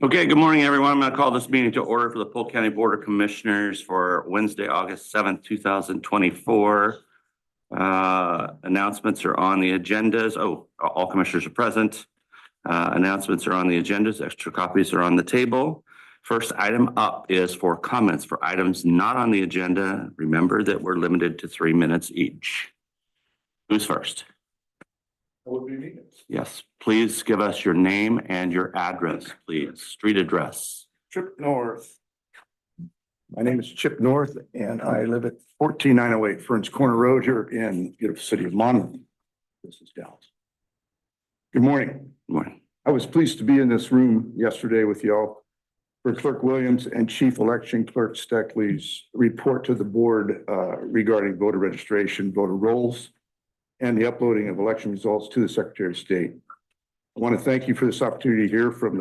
Okay, good morning, everyone. I'm going to call this meeting to order for the Polk County Board of Commissioners for Wednesday, August 7th, 2024. Announcements are on the agendas. Oh, all commissioners are present. Announcements are on the agendas. Extra copies are on the table. First item up is for comments for items not on the agenda. Remember that we're limited to 3 minutes each. Who's first? That would be me. Yes, please give us your name and your address, please. Street address. Chip North. My name is Chip North and I live at 14908 Ferns Corner Road here in beautiful city of Monmouth. This is Dallas. Good morning. Good morning. I was pleased to be in this room yesterday with y'all for Clerk Williams and Chief Election Clerk Steckley's report to the board regarding voter registration, voter rolls, and the uploading of election results to the Secretary of State. I want to thank you for this opportunity to hear from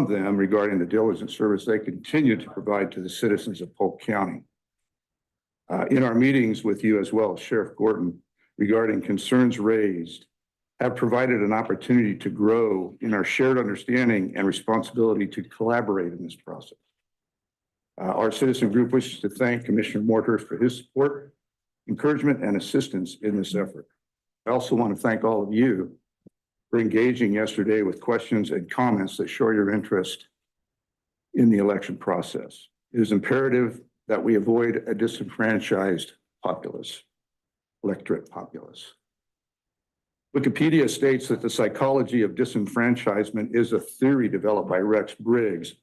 them regarding the diligent service they continue to provide to the citizens of Polk County. In our meetings with you as well, Sheriff Gordon, regarding concerns raised, have provided an opportunity to grow in our shared understanding and responsibility to collaborate in this process. Our citizen group wishes to thank Commissioner Mortar for his support, encouragement, and assistance in this effort. I also want to thank all of you for engaging yesterday with questions and comments that show your interest in the election process. It is imperative that we avoid a disenfranchised electorate populace. Wikipedia states that the psychology of disenfranchisement is a theory developed by Rex Briggs.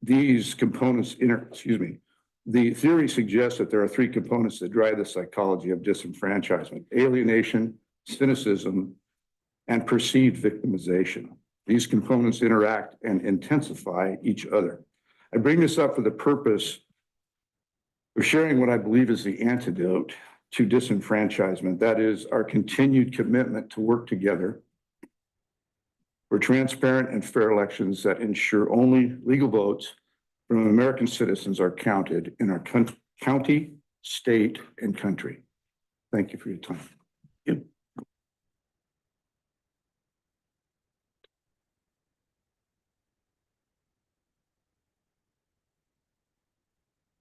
These components the theory suggests that there are 3 components that drive the psychology of disenfranchisement: alienation, cynicism, and perceived victimization. These components interact and intensify each other. I bring this up for the purpose of sharing what I believe is the antidote to disenfranchisement. That is our continued commitment to work together for transparent and fair elections that ensure only legal votes from American citizens are counted in our county, state, and country. Thank you for your time. Thank you.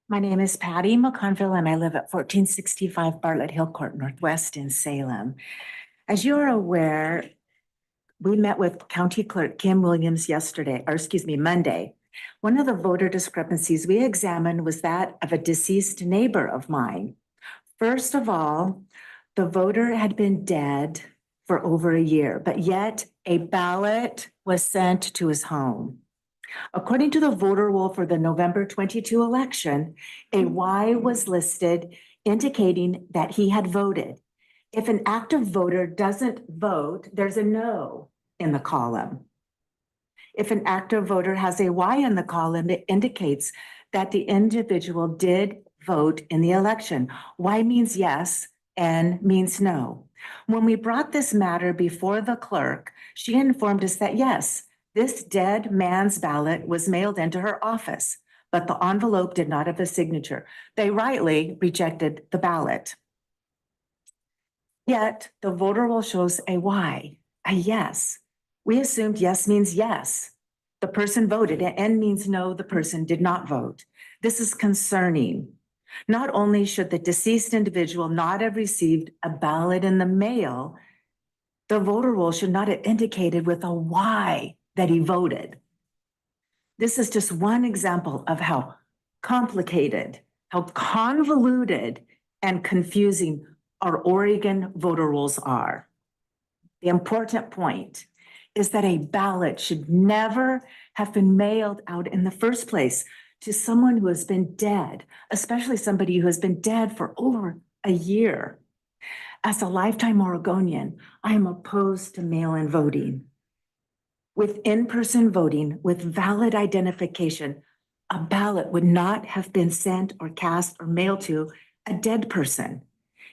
My name is Patty McConville and I live at 1465 Bartlett Hill Court Northwest in Salem. As you are aware, we met with County Clerk Kim Williams Monday. One of the voter discrepancies we examined was that of a deceased neighbor of mine. First of all, the voter had been dead for over a year, but yet a ballot was sent to his home. According to the voter roll for the November 22 election, a Y was listed indicating that he had voted. If an active voter doesn't vote, there's a no in the column. If an active voter has a Y in the column, it indicates that the individual did vote in the election. Y means yes, N means no. When we brought this matter before the clerk, she informed us that yes, this dead man's ballot was mailed into her office, but the envelope did not have a signature. They rightly rejected the ballot. Yet the voter roll shows a Y, a yes. We assumed yes means yes. The person voted, and N means no, the person did not vote. This is concerning. Not only should the deceased individual not have received a ballot in the mail, the voter roll should not have indicated with a Y that he voted. This is just one example of how complicated, how convoluted and confusing our Oregon voter rolls are. The important point is that a ballot should never have been mailed out in the first place to someone who has been dead, especially somebody who has been dead for over a year. As a lifetime Oregonian, I am opposed to mail-in voting. With in-person voting, with valid identification, a ballot would not have been sent or cast or mailed to a dead person.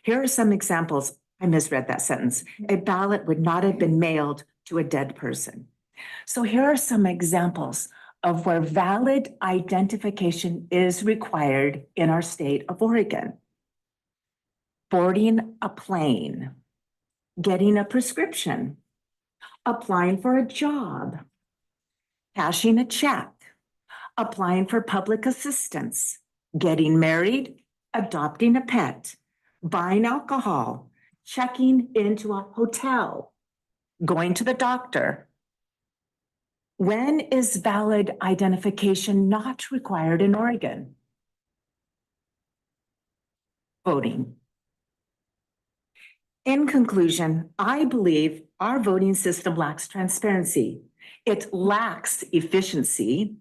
Here are some examples. I misread that sentence. A ballot would not have been mailed to a dead person. So here are some examples of where valid identification is required in our state of Oregon. Boarding a plane, getting a prescription, applying for a job, cashing a check, applying for public assistance, getting married, adopting a pet, buying alcohol, checking into a hotel, going to the doctor. When is valid identification not required in Oregon? Voting. In conclusion, I believe our voting system lacks transparency. It lacks efficiency.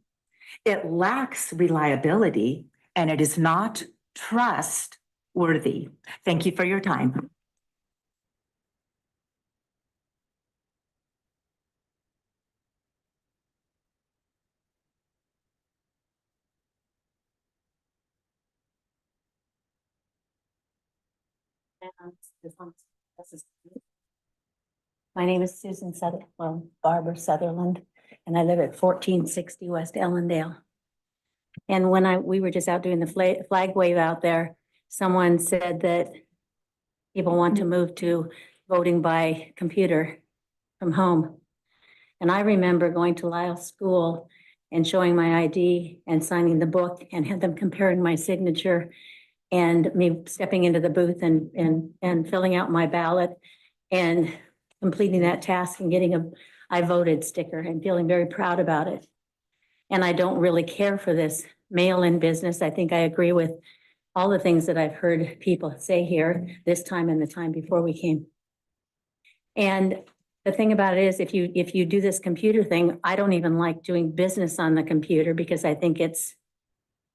It lacks reliability, and it is not trustworthy. Thank you for your time. My name is Susan Barbara Sutherland, and I live at 1460 West Ellendale. And when we were just out doing the flag wave out there, someone said that people want to move to voting by computer from home. And I remember going to Lyle School and showing my ID and signing the book and had them comparing my signature and me stepping into the booth and filling out my ballot and completing that task and getting a I voted sticker and feeling very proud about it. And I don't really care for this mail-in business. I think I agree with all the things that I've heard people say here this time and the time before we came. And the thing about it is, if you do this computer thing, I don't even like doing business on the computer because I think it's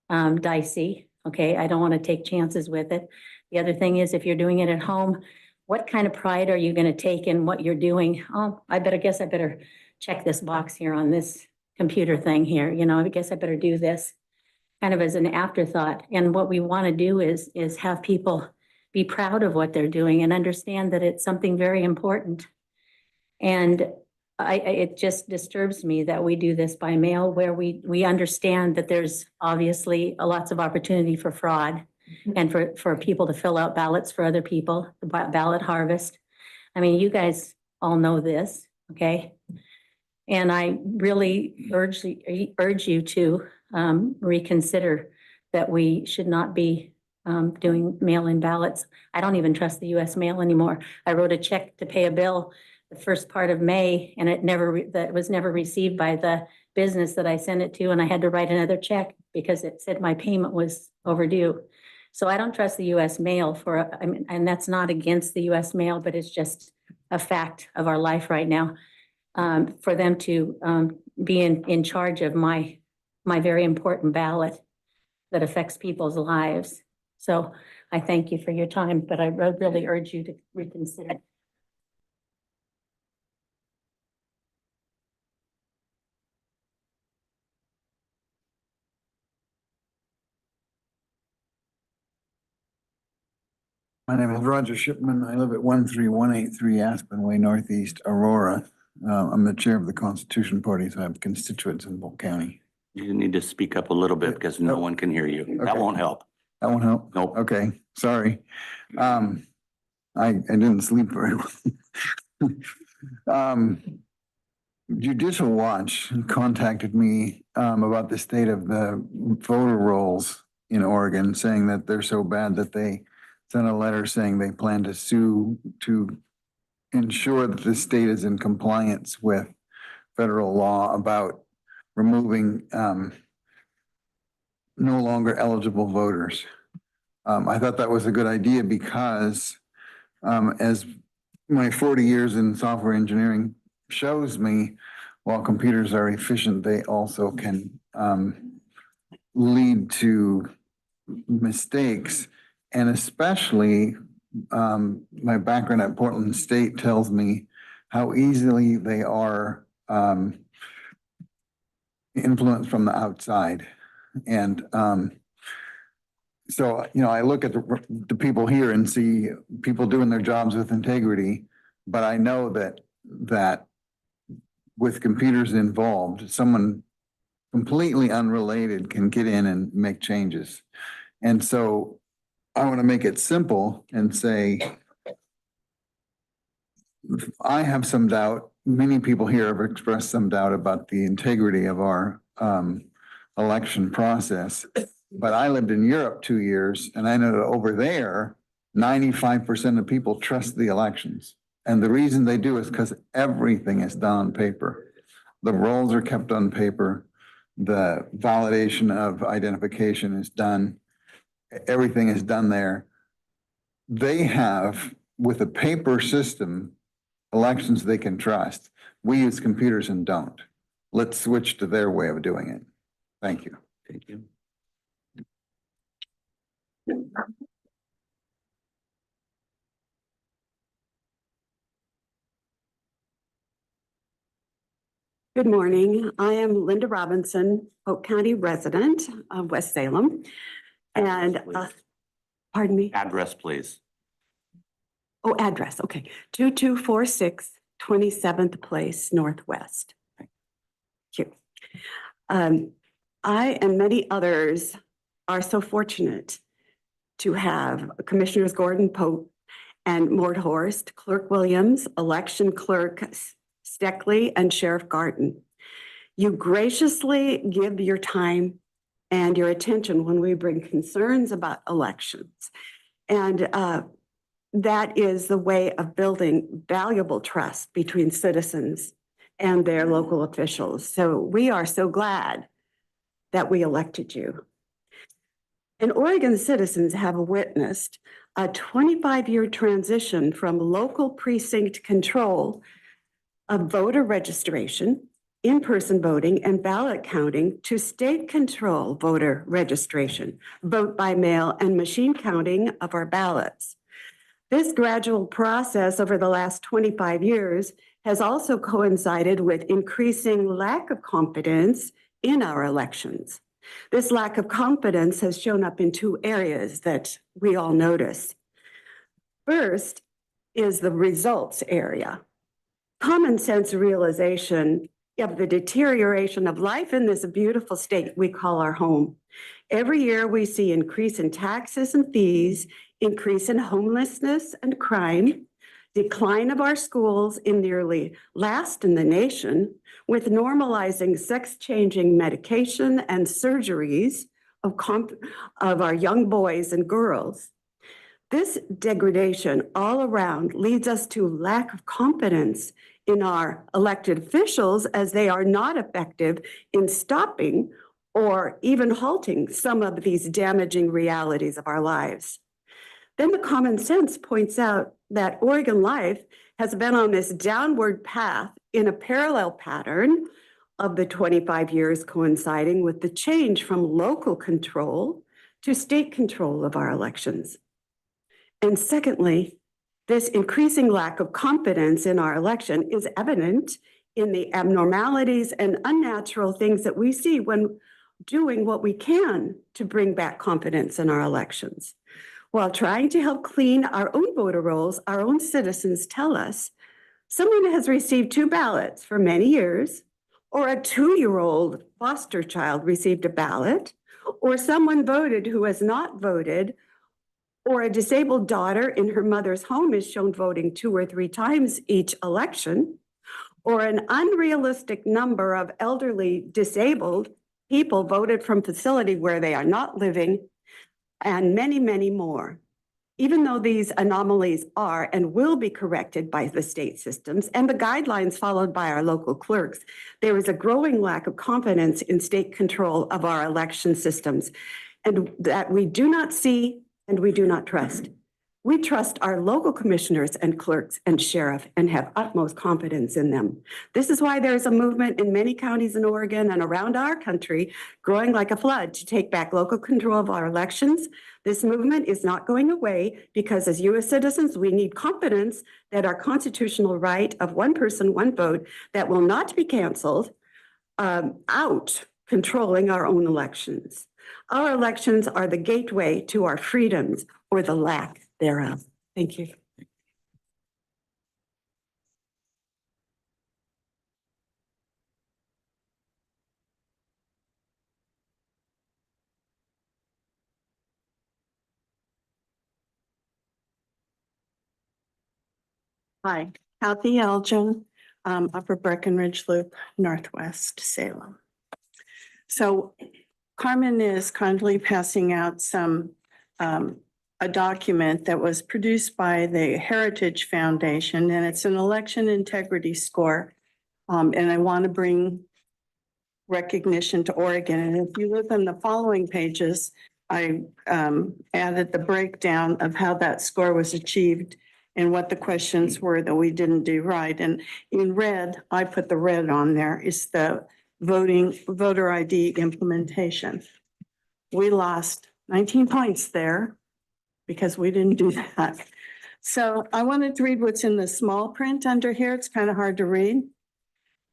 dicey. Okay, I don't want to take chances with it. The other thing is, if you're doing it at home, what kind of pride are you going to take in what you're doing? Oh, I guess I better check this box here on this computer thing here. You know, I guess I better do this kind of as an afterthought. And what we want to do is have people be proud of what they're doing and understand that it's something very important. And it just disturbs me that we do this by mail, where we understand that there's obviously lots of opportunity for fraud and for people to fill out ballots for other people, the ballot harvest. I mean, you guys all know this, okay? And I really urge you to reconsider that we should not be doing mail-in ballots. I don't even trust the US mail anymore. I wrote a check to pay a bill the first part of May, and that was never received by the business that I sent it to, and I had to write another check because it said my payment was overdue. So I don't trust the US mail and that's not against the US mail, but it's just a fact of our life right now. For them to be in charge of my very important ballot that affects people's lives. So I thank you for your time, but I really urge you to reconsider. My name is Roger Shipman. I live at 13183 Aspen Way, Northeast Aurora. I'm the chair of the Constitution Party, so I have constituents in Polk County. You need to speak up a little bit because no one can hear you. That Okay. won't help. That won't help? Nope. Okay, sorry. I didn't sleep very well. Judicial Watch contacted me about the state of the voter rolls in Oregon, saying that they're so bad that they sent a letter saying they plan to sue to ensure that the state is in compliance with federal law about removing no longer eligible voters. I thought that was a good idea because as my 40 years in software engineering shows me, while computers are efficient, they also can lead to mistakes. And especially my background at Portland State tells me how easily they are influenced from the outside. And so, you know, I look at the people here and see people doing their jobs with integrity, but I know that with computers involved, someone completely unrelated can get in and make changes. And so I want to make it simple and say, I have some doubt many people here have expressed some doubt about the integrity of our election process. But I lived in Europe 2 years and I know that over there, 95% of people trust the elections. And the reason they do is because everything is done on paper. The rolls are kept on paper. The validation of identification is done. Everything is done there. They have, with a paper system, elections they can trust. We use computers and don't. Let's switch to their way of doing it. Thank you. Thank you. Good morning. I am Linda Robinson, Polk County resident of West Salem. And, pardon me? Address, please. Oh, address. Okay. 2246 27th Place Northwest. Thank you. I and many others are so fortunate to have Commissioners Gordon Polk and Mordhorst, Clerk Williams, Election Clerk Steckley, and Sheriff Garten. You graciously give your time and your attention when we bring concerns about elections. And that is the way of building valuable trust between citizens and their local officials. So we are so glad that we elected you. And Oregon citizens have witnessed a 25-year transition from local precinct control of voter registration, in-person voting, and ballot counting to state control voter registration, vote by mail, and machine counting of our ballots. This gradual process over the last 25 years has also coincided with increasing lack of confidence in our elections. This lack of confidence has shown up in two areas that we all notice. First is the results area. Common sense realization of the deterioration of life in this beautiful state we call our home. Every year we see increase in taxes and fees, increase in homelessness and crime, decline of our schools in nearly last in the nation, with normalizing sex-changing medication and surgeries of our young boys and girls. This degradation all around leads us to lack of confidence in our elected officials as they are not effective in stopping or even halting some of these damaging realities of our lives. Then the common sense points out that Oregon life has been on this downward path in a parallel pattern of the 25 years coinciding with the change from local control to state control of our elections. And secondly, this increasing lack of confidence in our election is evident in the abnormalities and unnatural things that we see when doing what we can to bring back confidence in our elections. While trying to help clean our own voter rolls, our own citizens tell us someone has received 2 ballots for many years, or a 2-year-old foster child received a ballot, or someone voted who has not voted, or a disabled daughter in her mother's home is shown voting 2 or 3 times each election, or an unrealistic number of elderly disabled people voted from facility where they are not living, and many, many more. Even though these anomalies are and will be corrected by the state systems and the guidelines followed by our local clerks, there is a growing lack of confidence in state control of our election systems, and that we do not see and we do not trust. We trust our local commissioners and clerks and sheriff and have utmost confidence in them. This is why there is a movement in many counties in Oregon and around our country growing like a flood to take back local control of our elections. This movement is not going away because as U.S. citizens, we need confidence that our constitutional right of one person, one vote that will not be canceled out controlling our own elections. Our elections are the gateway to our freedoms or the lack thereof. Thank you. Hi, Kathy Elgin, Upper Breckenridge Loop, Northwest Salem. So Carmen is kindly passing out a document that was produced by the Heritage Foundation, and it's an election integrity score. And I want to bring recognition to Oregon. And if you look on the following pages, I added the breakdown of how that score was achieved and what the questions were that we didn't do right. And in red, I put the red on there, is the voter ID implementation. We lost 19 points there because we didn't do that. So I wanted to read what's in the small print under here. It's kind of hard to read.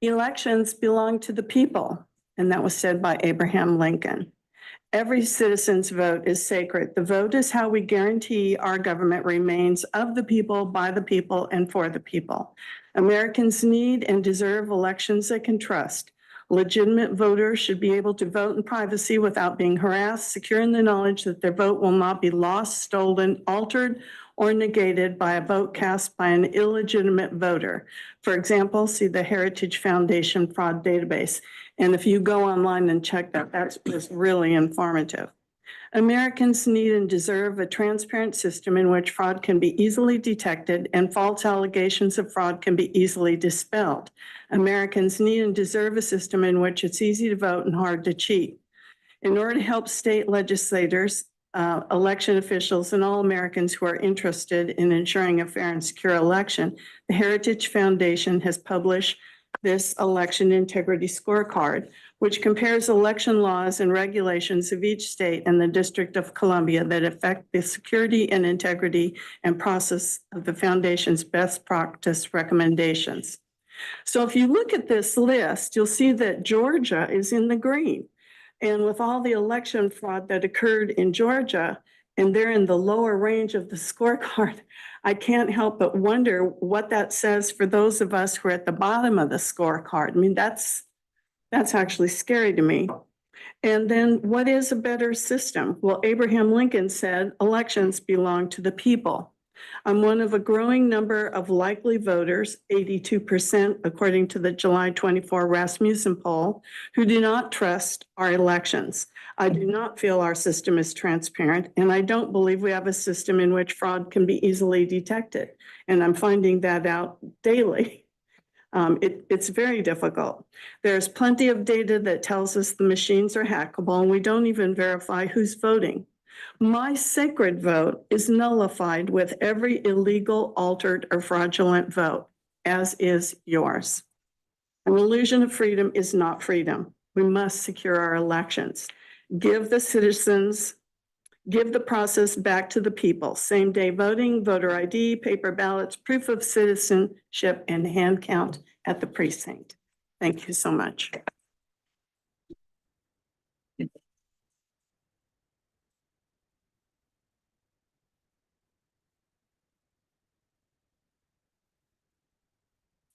Elections belong to the people, and that was said by Abraham Lincoln. Every citizen's vote is sacred. The vote is how we guarantee our government remains of the people, by the people, and for the people. Americans need and deserve elections they can trust. Legitimate voters should be able to vote in privacy without being harassed, secure in the knowledge that their vote will not be lost, stolen, altered, or negated by a vote cast by an illegitimate voter. For example, see the Heritage Foundation fraud database. And if you go online and check that, that's just really informative. Americans need and deserve a transparent system in which fraud can be easily detected and false allegations of fraud can be easily dispelled. Americans need and deserve a system in which it's easy to vote and hard to cheat. In order to help state legislators, election officials, and all Americans who are interested in ensuring a fair and secure election, the Heritage Foundation has published this election integrity scorecard, which compares election laws and regulations of each state and the District of Columbia that affect the security and integrity and process of the foundation's best practice recommendations. So if you look at this list, you'll see that Georgia is in the green. And with all the election fraud that occurred in Georgia, and they're in the lower range of the scorecard, I can't help but wonder what that says for those of us who are at the bottom of the scorecard. I mean, that's actually scary to me. And then what is a better system? Well, Abraham Lincoln said, elections belong to the people. I'm one of a growing number of likely voters, 82%, according to the July 24 Rasmussen poll, who do not trust our elections. I do not feel our system is transparent, and I don't believe we have a system in which fraud can be easily detected. And I'm finding that out daily. It's very difficult. There's plenty of data that tells us the machines are hackable, and we don't even verify who's voting. My sacred vote is nullified with every illegal, altered, or fraudulent vote, as is yours. An illusion of freedom is not freedom. We must secure our elections. Give the citizens, give the process back to the people. Same day voting, voter ID, paper ballots, proof of citizenship, and hand count at the precinct. Thank you so much.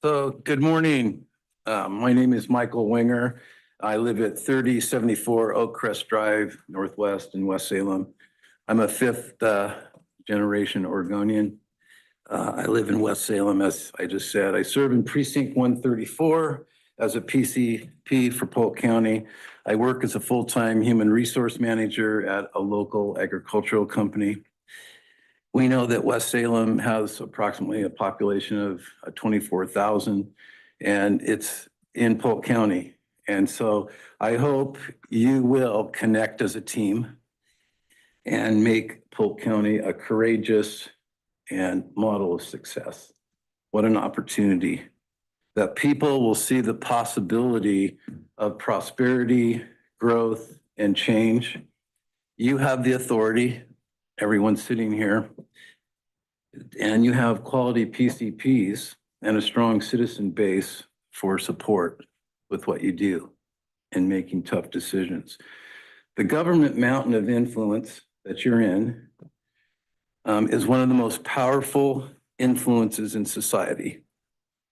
So good morning. My name is Michael Winger. I live at 3074 Oak Crest Drive, Northwest in West Salem. I'm a fifth generation Oregonian. I live in West Salem, as I just said. I serve in precinct 134 as a PCP for Polk County. I work as a full-time human resource manager at a local agricultural company. We know that West Salem has approximately a population of 24,000, and it's in Polk County. And so I hope you will connect as a team and make Polk County a courageous and model of success. What an opportunity that people will see the possibility of prosperity, growth, and change. You have the authority, everyone sitting here, and you have quality PCPs and a strong citizen base for support with what you do in making tough decisions. The government mountain of influence that you're in is one of the most powerful influences in society.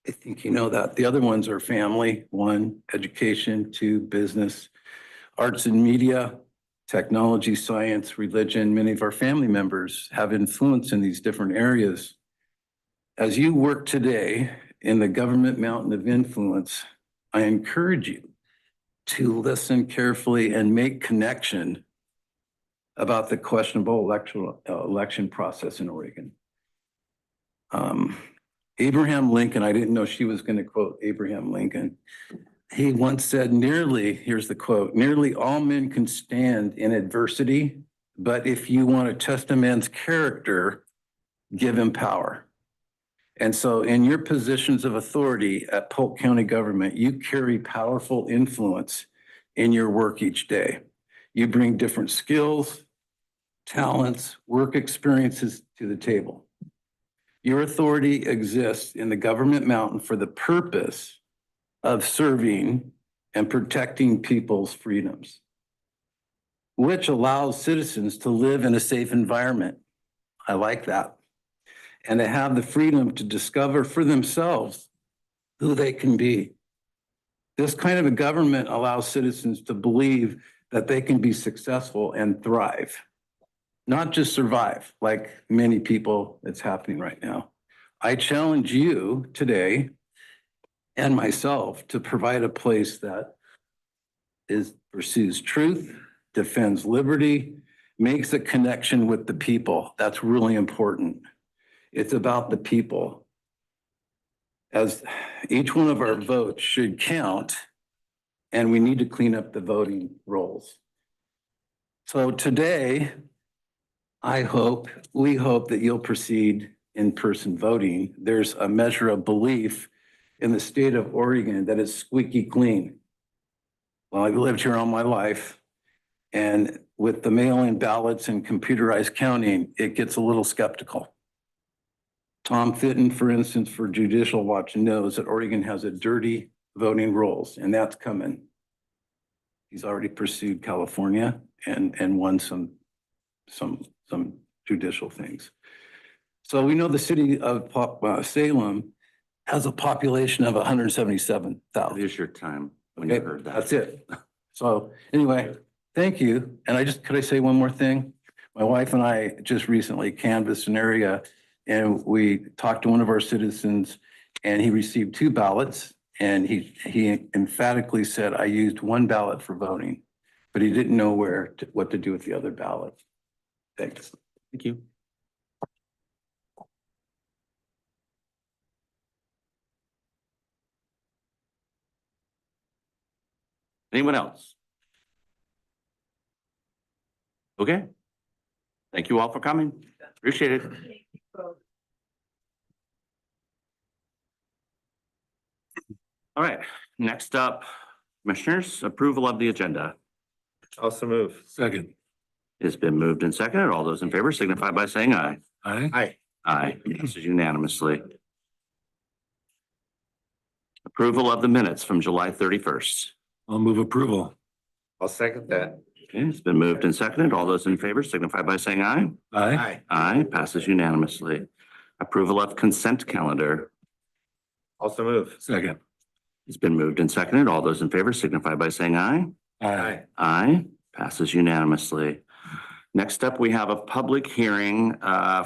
I think you know that. The other ones are family, 1, education, 2, business, arts and media, technology, science, religion. Many of our family members have influence in these different areas. As you work today in the government mountain of influence, I encourage you to listen carefully and make connection about the questionable election process in Oregon. Abraham Lincoln, I didn't know she was going to quote Abraham Lincoln. He once said, here's the quote, nearly all men can stand in adversity, but if you want to test a man's character, give him power. And so in your positions of authority at Polk County government, you carry powerful influence in your work each day. You bring different skills, talents, work experiences to the table. Your authority exists in the government mountain for the purpose of serving and protecting people's freedoms, which allows citizens to live in a safe environment. I like that. And to have the freedom to discover for themselves who they can be. This kind of a government allows citizens to believe that they can be successful and thrive, not just survive like many people that's happening right now. I challenge you today and myself to provide a place that pursues truth, defends liberty, makes a connection with the people. That's really important. It's about the people. As each one of our votes should count, and we need to clean up the voting rolls. So today, we hope that you'll proceed in-person voting. There's a measure of belief in the state of Oregon that it's squeaky clean. Well, I've lived here all my life, and with the mail-in ballots and computerized counting, it gets a little skeptical. Tom Fitton, for instance, for Judicial Watch, knows that Oregon has a dirty voting rolls, and that's coming. He's already pursued California and won some judicial things. So we know the city of Salem has a population of 177,000. Here's your time when you heard that. That's it. So anyway, thank you. And could I say one more thing? My wife and I just recently canvassed an area, and we talked to one of our citizens, and he received 2 ballots, and he emphatically said, I used 1 ballot for voting, but he didn't know what to do with the other ballot. Thanks. Thank you. Anyone else? Okay. Thank you all for coming. Appreciate it. All right, next up, commissioners, approval of the agenda. Also move. Second. It's been moved and seconded. All those in favor signify by saying aye. Aye. Aye. Aye, passes unanimously. Approval of the minutes from July 31st. I'll move approval. I'll second that. Okay, it's been moved and seconded. All those in favor signify by saying aye. Aye. Aye, passes unanimously. Approval of consent calendar. Also move. Second. It's been moved and seconded. All those in favor signify by saying aye. Aye. Aye, passes unanimously. Next up, we have a public hearing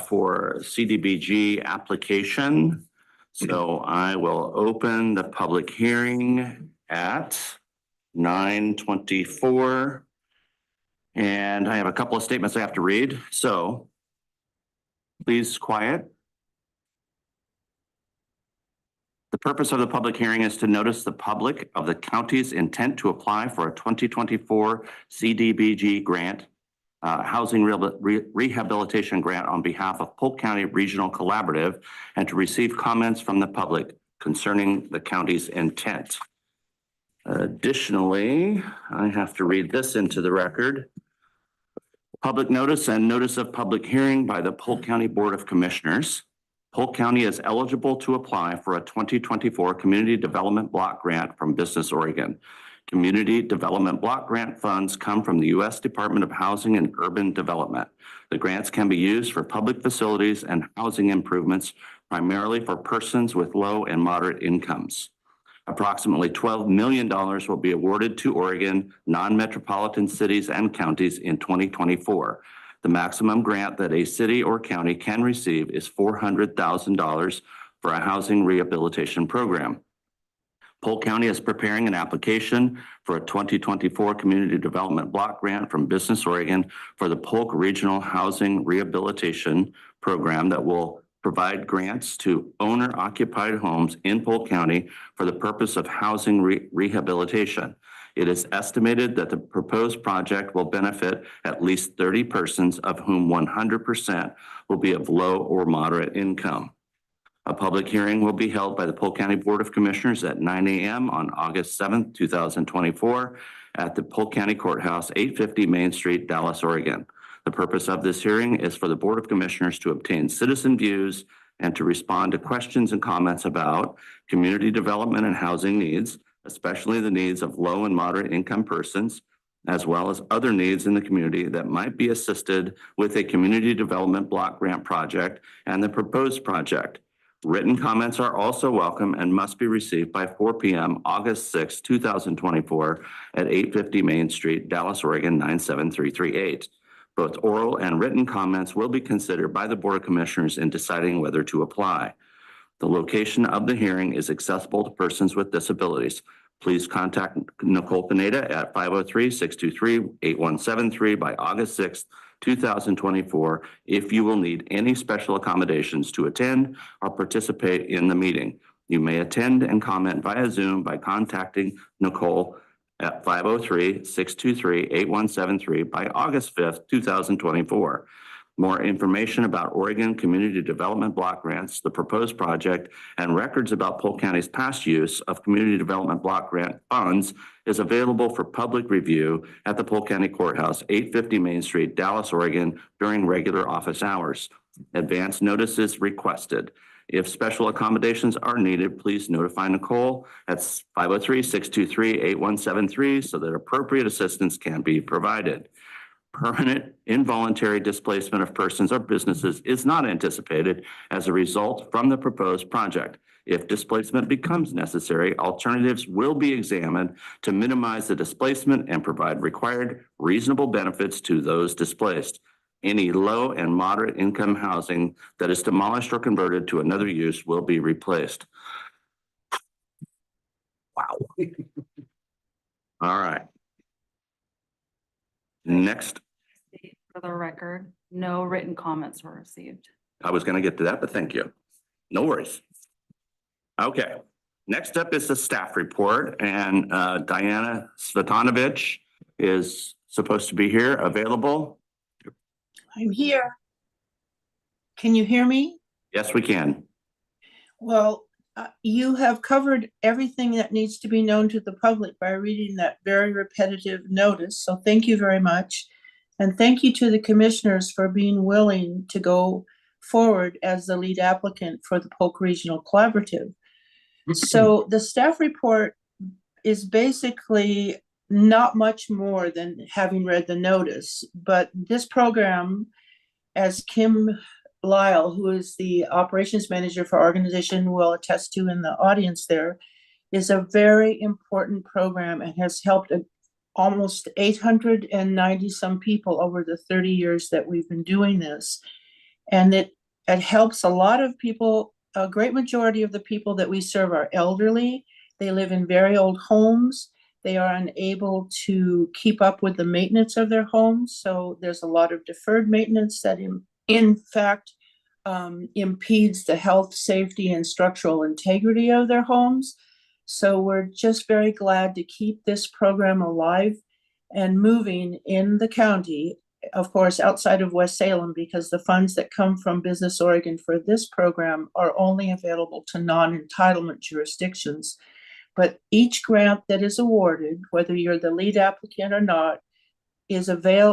for CDBG application. So I will open the public hearing at 9:24. And I have a couple of statements I have to read. So please quiet. The purpose of the public hearing is to notice the public of the county's intent to apply for a 2024 CDBG grant, housing rehabilitation grant on behalf of Polk County Regional Collaborative, and to receive comments from the public concerning the county's intent. Additionally, I have to read this into the record. Public notice and notice of public hearing by the Polk County Board of Commissioners. Polk County is eligible to apply for a 2024 Community Development Block Grant from Business Oregon. Community Development Block Grant funds come from the U.S. Department of Housing and Urban Development. The grants can be used for public facilities and housing improvements, primarily for persons with low and moderate incomes. Approximately $12 million will be awarded to Oregon non-metropolitan cities and counties in 2024. The maximum grant that a city or county can receive is $400,000 for a housing rehabilitation program. Polk County is preparing an application for a 2024 Community Development Block Grant from Business Oregon for the Polk Regional Housing Rehabilitation Program that will provide grants to owner-occupied homes in Polk County for the purpose of housing rehabilitation. It is estimated that the proposed project will benefit at least 30 persons, of whom 100% will be of low or moderate income. A public hearing will be held by the Polk County Board of Commissioners at 9 a.m. on August 7th, 2024 at the Polk County Courthouse, 850 Main Street, Dallas, Oregon. The purpose of this hearing is for the Board of Commissioners to obtain citizen views and to respond to questions and comments about community development and housing needs, especially the needs of low and moderate income persons, as well as other needs in the community that might be assisted with a community development block grant project and the proposed project. Written comments are also welcome and must be received by 4 p.m. August 6, 2024 at 850 Main Street, Dallas, Oregon, 97338. Both oral and written comments will be considered by the Board of Commissioners in deciding whether to apply. The location of the hearing is accessible to persons with disabilities. Please contact Nicole Pineda at 503-623-8173 by August 6th, 2024 if you will need any special accommodations to attend or participate in the meeting. You may attend and comment via Zoom by contacting Nicole at 503-623-8173 by August 5th, 2024. More information about Oregon Community Development Block Grants, the proposed project, and records about Polk County's past use of Community Development Block Grant funds is available for public review at the Polk County Courthouse, 850 Main Street, Dallas, Oregon, during regular office hours. Advance notice is requested. If special accommodations are needed, please notify Nicole at 503-623-8173 so that appropriate assistance can be provided. Permanent involuntary displacement of persons or businesses is not anticipated as a result from the proposed project. If displacement becomes necessary, alternatives will be examined to minimize the displacement and provide required reasonable benefits to those displaced. Any low and moderate income housing that is demolished or converted to another use will be replaced. Wow. All right. Next. For the record, no written comments were received. I was going to get to that, but thank you. No worries. Okay. Next up is the staff report, and Diana Svetanovich is supposed to be here, available. I'm here. Can you hear me? Yes, we can. Well, you have covered everything that needs to be known to the public by reading that very repetitive notice. So thank you very much. And thank you to the commissioners for being willing to go forward as the lead applicant for the Polk Regional Collaborative. So the staff report is basically not much more than having read the notice, but this program, as Kim Lyle, who is the operations manager for our organization, will attest to in the audience there, is a very important program and has helped almost 890 some people over the 30 years that we've been doing this. And it helps a lot of people. A great majority of the people that we serve are elderly. They live in very old homes. They are unable to keep up with the maintenance of their homes. So there's a lot of deferred maintenance that in fact impedes the health, safety, and structural integrity of their homes. So we're just very glad to keep this program alive and moving in the county, of course, outside of West Salem, because the funds that come from Business Oregon for this program are only available to non-entitlement jurisdictions. But each grant that is awarded, whether you're the lead applicant or not,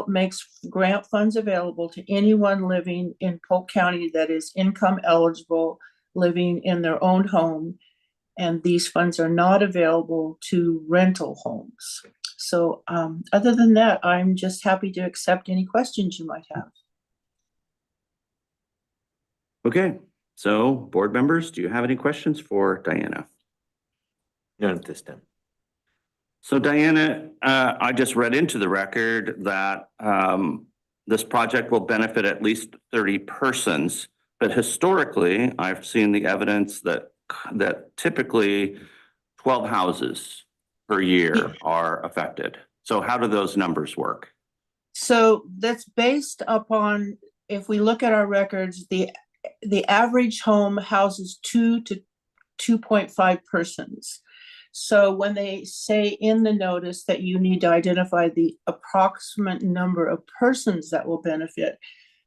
makes grant funds available to anyone living in Polk County that is income eligible, living in their own home. And these funds are not available to rental homes. So other than that, I'm just happy to accept any questions you might have. Okay. So board members, do you have any questions for Diana? None at this time. So Diana, I just read into the record that this project will benefit at least 30 persons, But historically, I've seen the evidence that typically 12 houses per year are affected. So how do those numbers work? So that's based upon, if we look at our records, the average home houses 2 to 2.5 persons. So when they say in the notice that you need to identify the approximate number of persons that will benefit,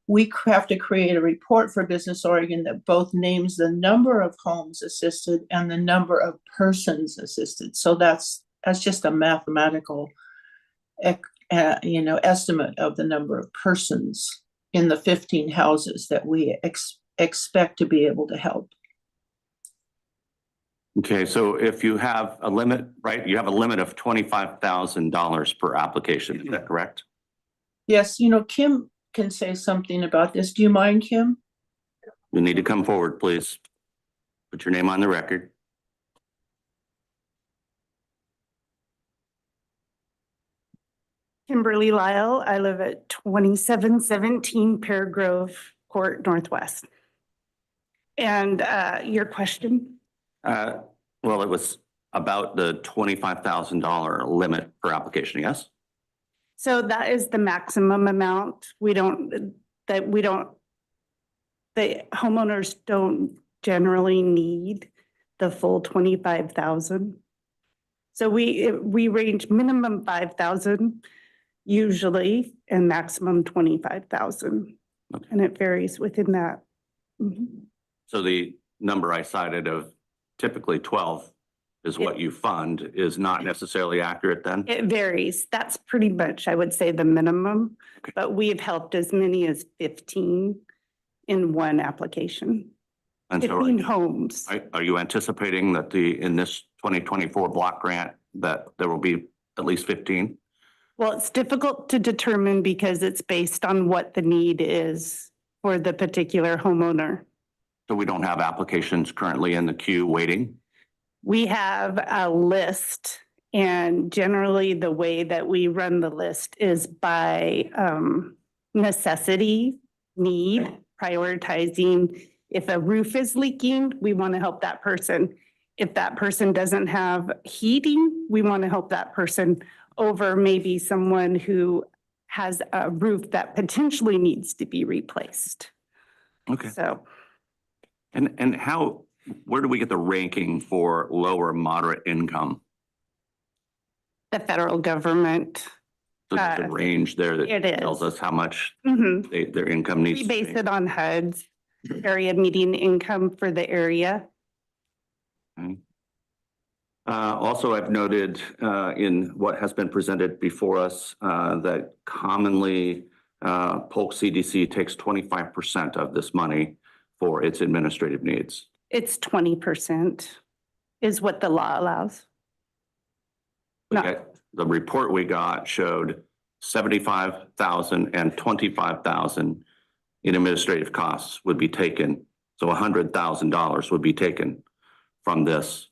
we have to create a report for Business Oregon that both names the number of homes assisted and the number of persons assisted. So that's just a mathematical estimate of the number of persons in the 15 houses that we expect to be able to help. Okay, so if you have a limit, right, you have a limit of $25,000 per application, is that correct? Yes, Kim can say something about this. Do you mind, Kim? You need to come forward, please. Put your name on the record. Kimberly Lyle. I live at 2717 Pear Grove Court Northwest. And your question? Well, it was about the $25,000 limit per application, yes? So that is the maximum amount. The homeowners don't generally need the full 25,000. So we range minimum 5,000 usually and maximum 25,000. Okay. And it varies within that. So the number I cited of typically 12 is what you fund is not necessarily accurate then? It varies. That's pretty much, I would say, the minimum, Okay. but we've helped as many as 15 in one application. And so 15 homes. are you anticipating that in this 2024 block grant that there will be at least 15? Well, it's difficult to determine because it's based on what the need is for the particular homeowner. So we don't have applications currently in the queue waiting? We have a list, and generally the way that we run the list is by necessity, need, prioritizing. If a roof is leaking, we want to help that person. If that person doesn't have heating, we want to help that person over maybe someone who has a roof that potentially needs to be replaced. Okay. So. And where do we get the ranking for lower moderate income? The federal government. So there's a range there It that is. tells us how much Mhm. their income needs We to be. base it on HUD's area median income for the area. Okay. Also, I've noted in what has been presented before us that commonly Polk CDC takes 25% of this money for its administrative needs. It's 20% is what the law allows. No. Okay. The report we got showed 75,000 and 25,000 in administrative costs would be taken. So $100,000 would be taken from this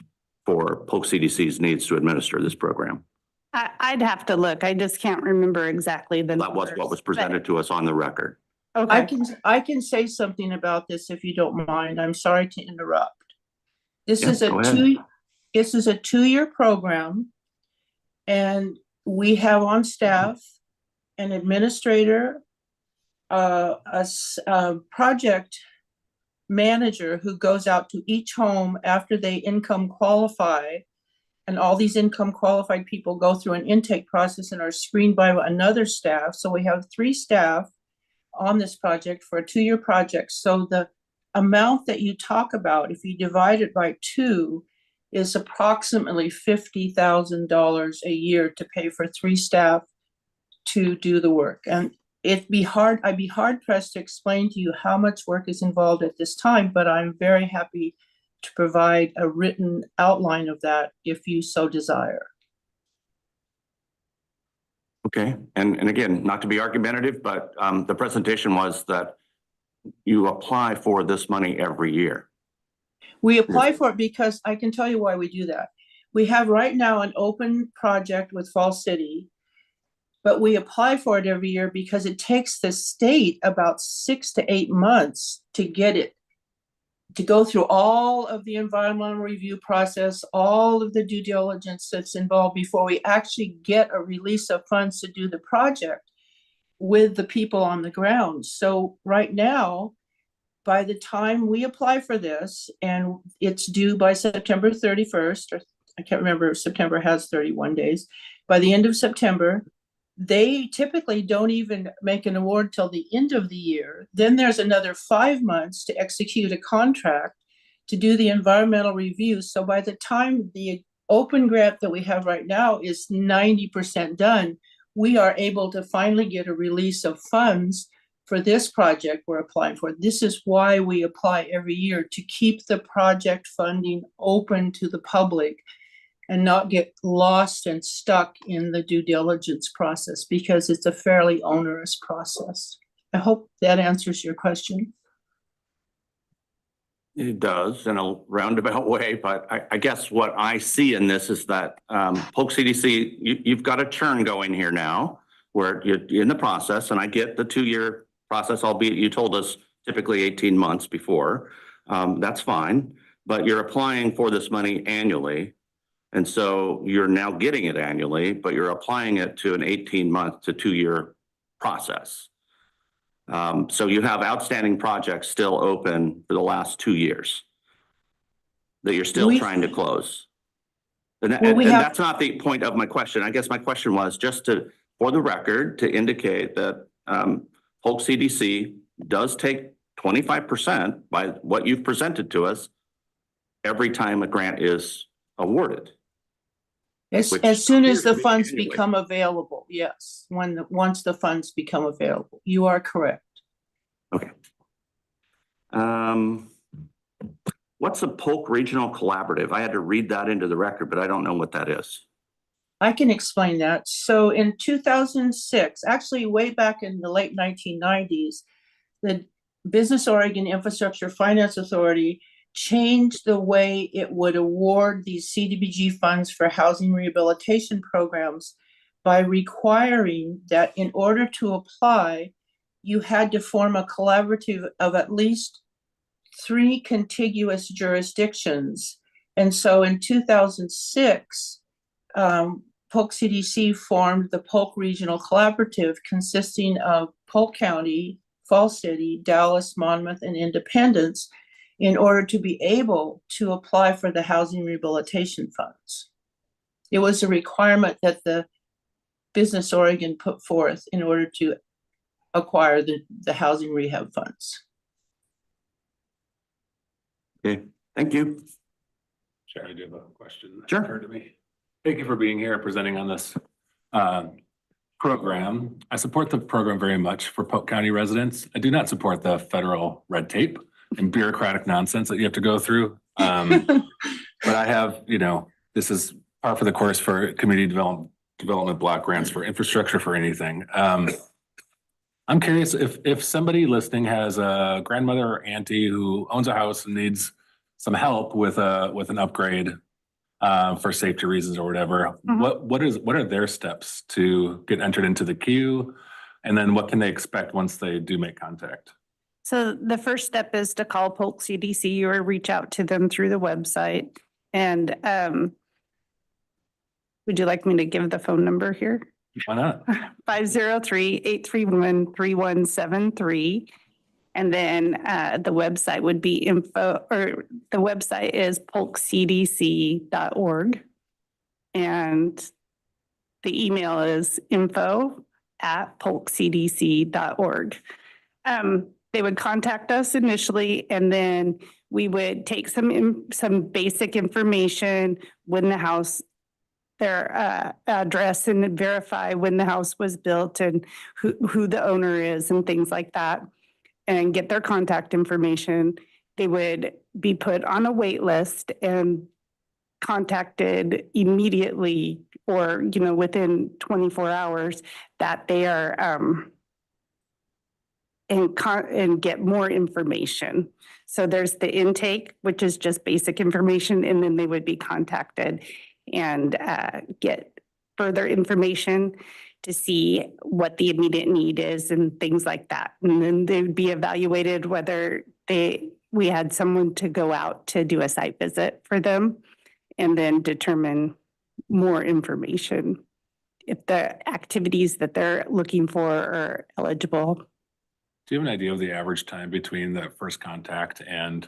for Polk CDC's needs to administer this program. I'd have to look. I just can't remember exactly the That was what was presented to us on the record. Okay. I can say something about this if you don't mind. I'm sorry to interrupt. This Yeah, is a go ahead. this is a 2-year program, and we have on staff an administrator, a project manager who goes out to each home after they income qualify, and all these income qualified people go through an intake process and are screened by another staff. So we have 3 staff on this project for a 2-year project. So the amount that you talk about, if you divide it by 2, is approximately $50,000 a year to pay for 3 staff to do the work. And I'd be hard pressed to explain to you how much work is involved at this time, but I'm very happy to provide a written outline of that if you so desire. Okay. And again, not to be argumentative, but the presentation was that you apply for this money every year. We apply for it because I can tell you why we do that. We have right now an open project with Fall City. but we apply for it every year because it takes the state about 6 to 8 months to get it, to go through all of the environmental review process, all of the due diligence that's involved before we actually get a release of funds to do the project with the people on the ground. So right now, by the time we apply for this, and it's due by September 31st, or I can't remember if September has 31 days, by the end of September, they typically don't even make an award till the end of the year. Then there's another 5 months to execute a contract to do the environmental review. So by the time the open grant that we have right now is 90% done, we are able to finally get a release of funds for this project we're applying for. This is why we apply every year, to keep the project funding open to the public and not get lost and stuck in the due diligence process, because it's a fairly onerous process. I hope that answers your question. It does in a roundabout way, but I guess what I see in this is that Polk CDC, you've got a churn going here now where you're in the process, and I get the 2-year process, albeit you told us typically 18 months before. That's fine, but you're applying for this money annually. And so you're now getting it annually, but you're applying it to an 18-month to 2-year process. So you have outstanding projects still open for the last 2 years that you're still trying to close. And that's not the point of my question. I guess my question was just for the record, to indicate that Polk CDC does take 25% by what you've presented to us every time a grant is awarded. As soon as the funds become available, yes, once the funds become available, you are correct. Okay. What's a Polk Regional Collaborative? I had to read that into the record, but I don't know what that is. I can explain that. So in 2006, actually way back in the late 1990s, the Business Oregon Infrastructure Finance Authority changed the way it would award these CDBG funds for housing rehabilitation programs by requiring that in order to apply, you had to form a collaborative of at least 3 contiguous jurisdictions. And so in 2006, Polk CDC formed the Polk Regional Collaborative, consisting of Polk County, Falls City, Dallas, Monmouth, and Independence, in order to be able to apply for the housing rehabilitation funds. It was a requirement that the Business Oregon put forth in order to acquire the housing rehab funds. Okay, thank you. Sure, I do have a question. Sure. Occurred to me. Thank you for being here and presenting on this program. I support the program very much for Polk County residents. I do not support the federal red tape and bureaucratic nonsense that you have to go through. But I have, this is par for the course for community development block grants for infrastructure for anything. I'm curious if somebody listening has a grandmother or auntie who owns a house and needs some help with an upgrade for safety reasons or whatever. Mm-hmm. What are their steps to get entered into the queue? And then what can they expect once they do make contact? So the first step is to call Polk CDC or reach out to them through the website. And would you like me to give the phone number here? Why not? 503-831-3173. And then the website would be the website is polkcdc.org. And the email is info@polkcdc.org. They would contact us initially, and then we would take some basic information, when the house, their address, and verify when the house was built and who the owner is and things like that, and get their contact information. They would be put on a wait list and contacted immediately, or within 24 hours, that they are and get more information. So there's the intake, which is just basic information, and then they would be contacted and get further information. to see what the immediate need is and things like that. And then they would be evaluated whether we had someone to go out to do a site visit for them and then determine more information if the activities that they're looking for are eligible. Do you have an idea of the average time between the first contact and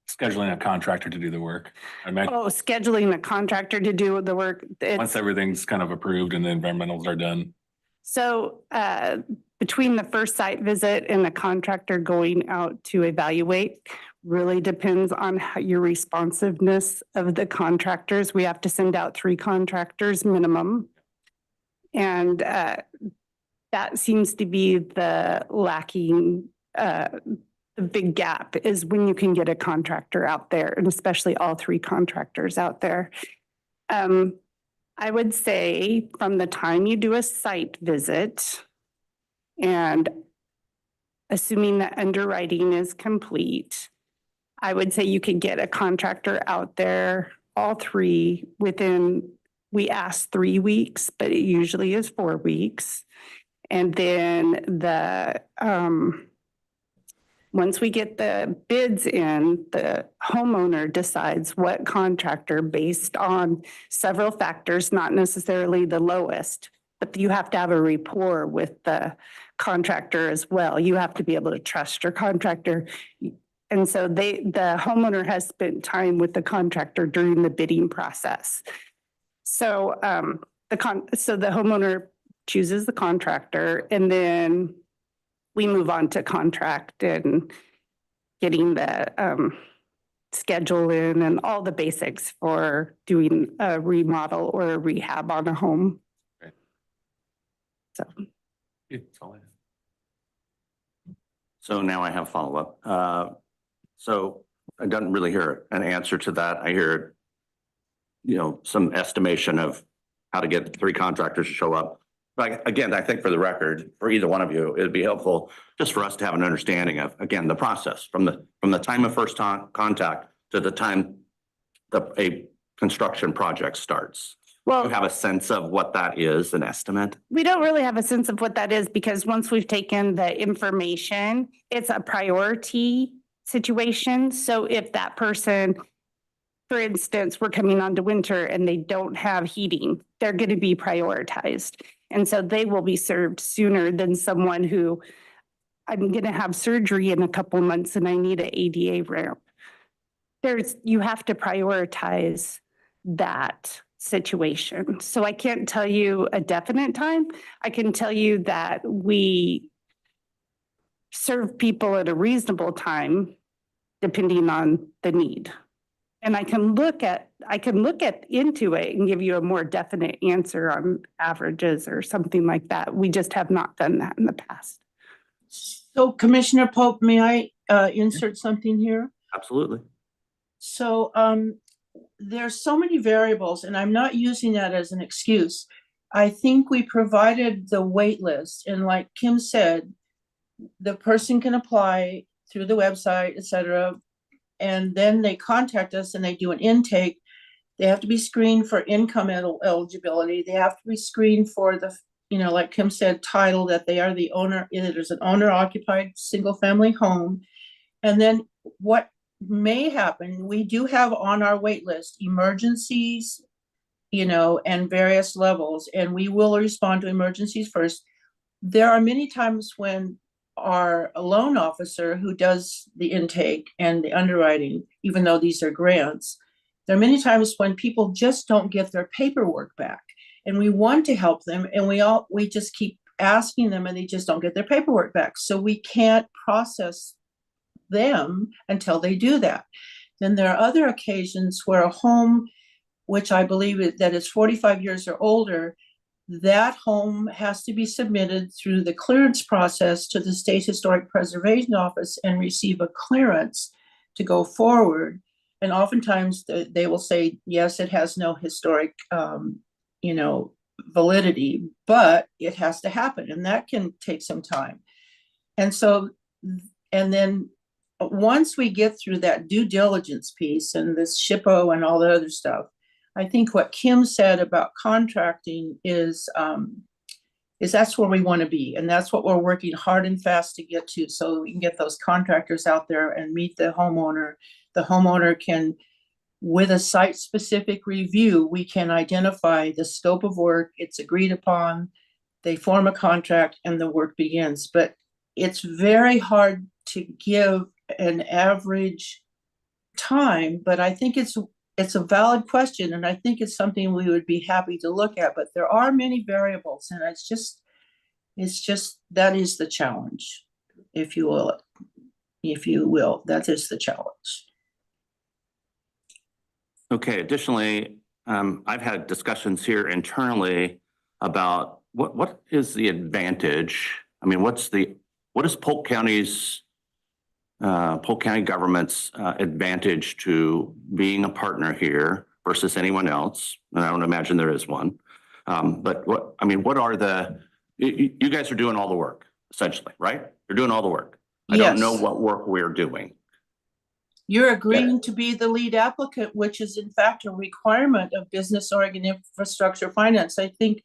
scheduling a contractor to do the work? I imagine Scheduling a contractor to do the work. once everything's kind of approved and the environmentals are done. So between the first site visit and the contractor going out to evaluate really depends on your responsiveness of the contractors. We have to send out 3 contractors minimum. And that seems to be the lacking, the big gap is when you can get a contractor out there, and especially all 3 contractors out there. I would say from the time you do a site visit and assuming that underwriting is complete, I would say you could get a contractor out there, all 3 within, we ask 3 weeks, but it usually is 4 weeks. And then once we get the bids in, the homeowner decides what contractor based on several factors, not necessarily the lowest, but you have to have a rapport with the contractor as well. You have to be able to trust your contractor. And so the homeowner has spent time with the contractor during the bidding process. So the homeowner chooses the contractor, and then we move on to contract and getting the schedule in and all the basics for doing a remodel or a rehab on a home. Right. So. It's all I have. So now I have follow-up. So I don't really hear an answer to that. I hear, some estimation of how to get 3 contractors to show up. But again, I think for the record, for either one of you, it'd be helpful just for us to have an understanding of, again, the process from the time of first contact to the time a construction project starts. Well, You have a sense of what that is, an estimate? we don't really have a sense of what that is because once we've taken the information, it's a priority situation. So if that person, for instance, we're coming on to winter and they don't have heating, they're going to be prioritized. And so they will be served sooner than someone who, I'm going to have surgery in a couple months and I need an ADA ramp. You have to prioritize that situation. So I can't tell you a definite time. I can tell you that we serve people at a reasonable time depending on the need. And I can look into it and give you a more definite answer on averages or something like that. We just have not done that in the past. So Commissioner Pope, may I insert something here? Absolutely. So there's so many variables, and I'm not using that as an excuse. I think we provided the wait list, and like Kim said, the person can apply through the website, et cetera, and then they contact us and they do an intake. They have to be screened for income eligibility. They have to be screened for the, like Kim said, title, that they are the owner, there's an owner occupied single family home. And then what may happen, we do have on our wait list emergencies, and various levels, and we will respond to emergencies first. There are many times when our loan officer who does the intake and the underwriting, even though these are grants, there are many times when people just don't get their paperwork back, and we want to help them, and we just keep asking them and they just don't get their paperwork back. So we can't process them until they do that. Then there are other occasions where a home, which I believe that is 45 years or older, that home has to be submitted through the clearance process to the State Historic Preservation Office and receive a clearance to go forward. And oftentimes they will say, yes, it has no historic, validity, but it has to happen, and that can take some time. And then once we get through that due diligence piece and this SHPO and all the other stuff, I think what Kim said about contracting is that's where we want to be. And that's what we're working hard and fast to get to, so we can get those contractors out there and meet the homeowner. The homeowner can, with a site-specific review, we can identify the scope of work, it's agreed upon, they form a contract, and the work begins. But it's very hard to give an average time, but I think it's a valid question, and I think it's something we would be happy to look at. But there are many variables, and it's just that is the challenge, if you will. That is the challenge. Okay, additionally, I've had discussions here internally about what is the advantage? I mean, what is Polk County government's advantage to being a partner here versus anyone else? And I don't imagine there is one. But what are you guys are doing all the work, essentially, right? You're doing all the work. I don't know Yes. what work we're doing. You're agreeing to be the lead applicant, which is in fact a requirement of Business Oregon Infrastructure Finance. I think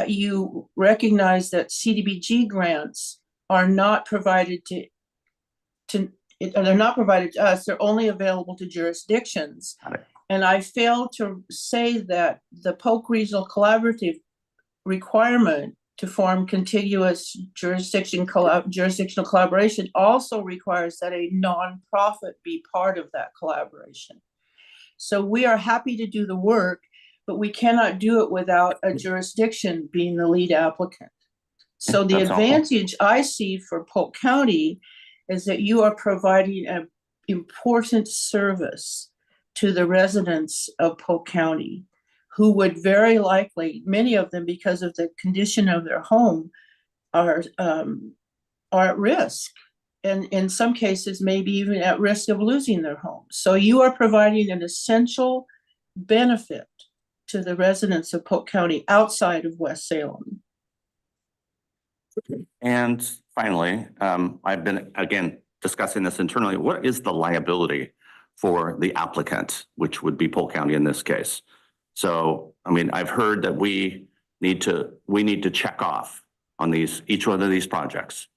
you recognize that CDBG grants are not provided they're not provided to us. They're only available to jurisdictions. And I failed to say that the Polk Regional Collaborative requirement to form contiguous jurisdictional collaboration also requires that a nonprofit be part of that collaboration. So we are happy to do the work, but we cannot do it without a jurisdiction being the lead applicant. So the advantage I see for Polk County is that you are providing an important service to the residents of Polk County, who would very likely, many of them, because of the condition of their home, are at risk, and in some cases, maybe even at risk of losing their home. So you are providing an essential benefit to the residents of Polk County outside of West Salem. And finally, I've been, again, discussing this internally. What is the liability for the applicant, which would be Polk County in this case? So, I mean, I've heard that we need to check off on each one of these projects.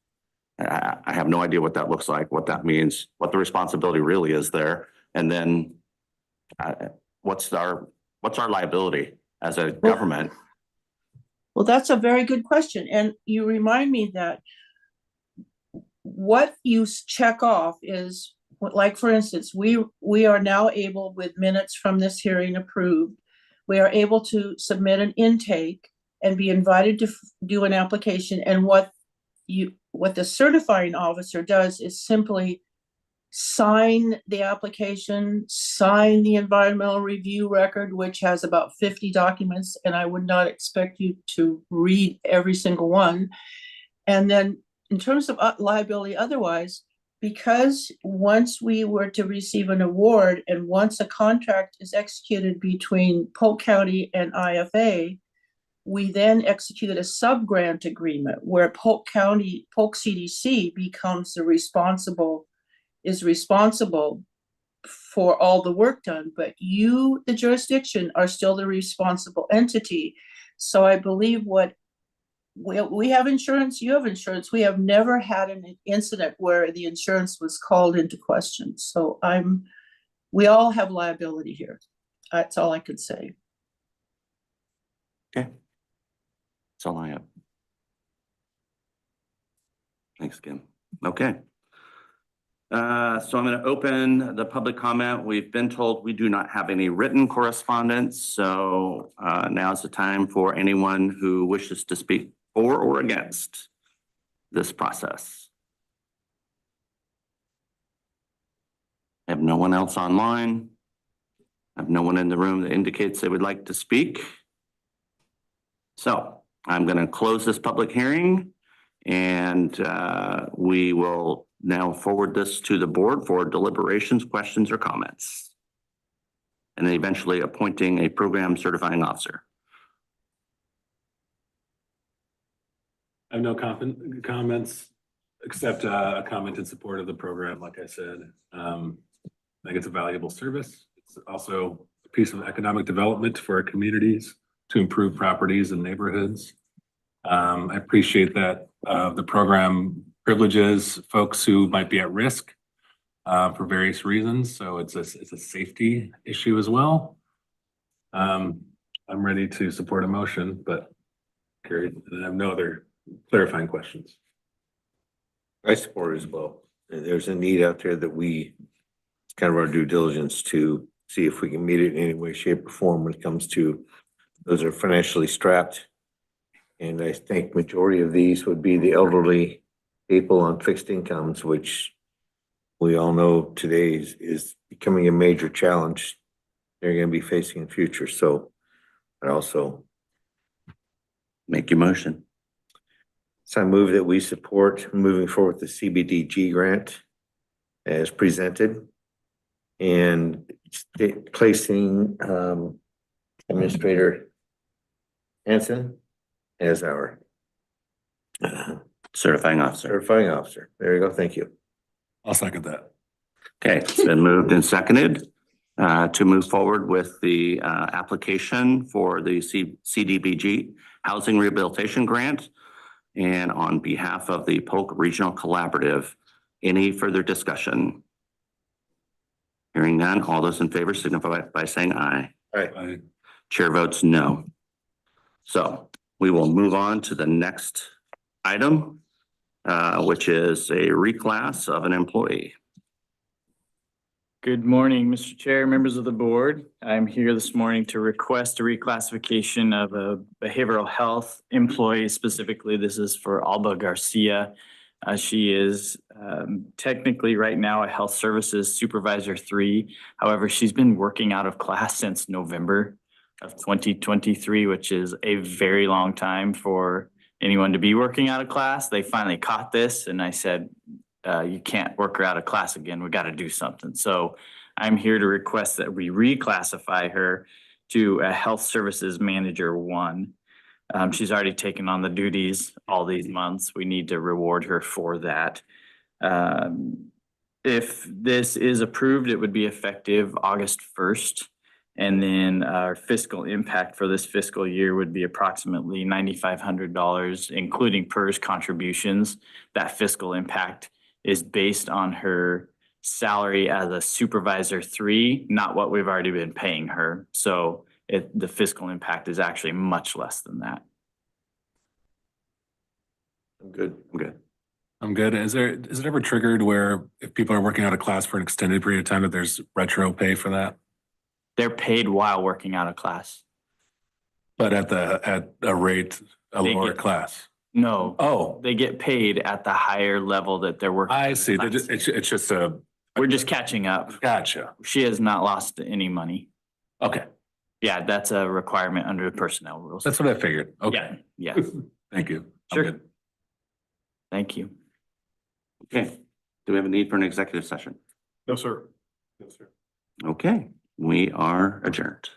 I have no idea what that looks like, what that means, what the responsibility really is there. And then what's our liability as a government? Well, that's a very good question. And you remind me that what you check off is, like, for instance, we are now able, with minutes from this hearing approved, we are able to submit an intake and be invited to do an application. And what the certifying officer does is simply sign the application, sign the environmental review record, which has about 50 documents, and I would not expect you to read every single one. And then in terms of liability otherwise, because once we were to receive an award and once a contract is executed between Polk County and IFA, we then execute a sub-grant agreement where Polk CDC becomes is responsible for all the work done, but you, the jurisdiction, are still the responsible entity. So I believe we have insurance, you have insurance. We have never had an incident where the insurance was called into question. So we all have liability here. That's all I could say. Okay. That's all I have. Thanks, Kim. Okay. So I'm going to open the public comment. We've been told we do not have any written correspondence. So now's the time for anyone who wishes to speak for or against this process. I have no one else online. I have no one in the room that indicates they would like to speak. So I'm going to close this public hearing, and we will now forward this to the board for deliberations, questions, or comments, and then eventually appointing a program certifying officer. I have no comments, except a comment in support of the program. Like I said, I think it's a valuable service. It's also piece of economic development for our communities to improve properties and neighborhoods. I appreciate that the program privileges folks who might be at risk for various reasons. So it's a safety issue as well. I'm ready to support a motion, but Carrie, I have no other clarifying questions. I support it as well. There's a need out there that it's kind of our due diligence to see if we can meet it in any way, shape, or form when it comes to those are financially strapped. And I think majority of these would be the elderly people on fixed incomes, which we all know today is becoming a major challenge they're going to be facing in the future. So I also Make your motion. So I move that we support moving forward the CBDG grant as presented and placing Administrator Hanson as our Certifying officer. certifying officer. There you go. Thank you. I'll second that. Okay, it's been moved and seconded to move forward with the application for the CDBG Housing Rehabilitation Grant. And on behalf of the Polk Regional Collaborative, any further discussion? Hearing none, all those in favor signify by saying aye. I Chair votes no. So we will move on to the next item, which is a reclass of an employee. Good morning, Mr. Chair, members of the board. I'm here this morning to request a reclassification of a behavioral health employee. Specifically, this is for Alba Garcia. She is technically right now a health services supervisor 3. However, she's been working out of class since November of 2023, which is a very long time for anyone to be working out of class. They finally caught this and I said, you can't work her out of class again. We got to do something. So I'm here to request that we reclassify her to a health services manager 1. She's already taken on the duties all these months. We need to reward her for that. If this is approved, it would be effective August 1st. And then our fiscal impact for this fiscal year would be approximately $9,500, including PERS contributions. That fiscal impact is based on her salary as a supervisor 3, not what we've already been paying her. So the fiscal impact is actually much less than that. I'm good. I'm good. Is it ever triggered where if people are working out of class for an extended period of time, that there's retro pay for that? They're paid while working out of class. But at a rate, a They lower get- class? No. Oh, They get paid at the higher level that they're working. I see. class. It's just We're just catching up. gotcha. She has not lost any money. Okay, Yeah, that's a requirement under the personnel rules. that's what I figured. Okay, Yeah, yeah. thank you. I'm Sure. good. Thank you. Okay, do we have a need for an executive session? No, sir. Okay, we are adjourned.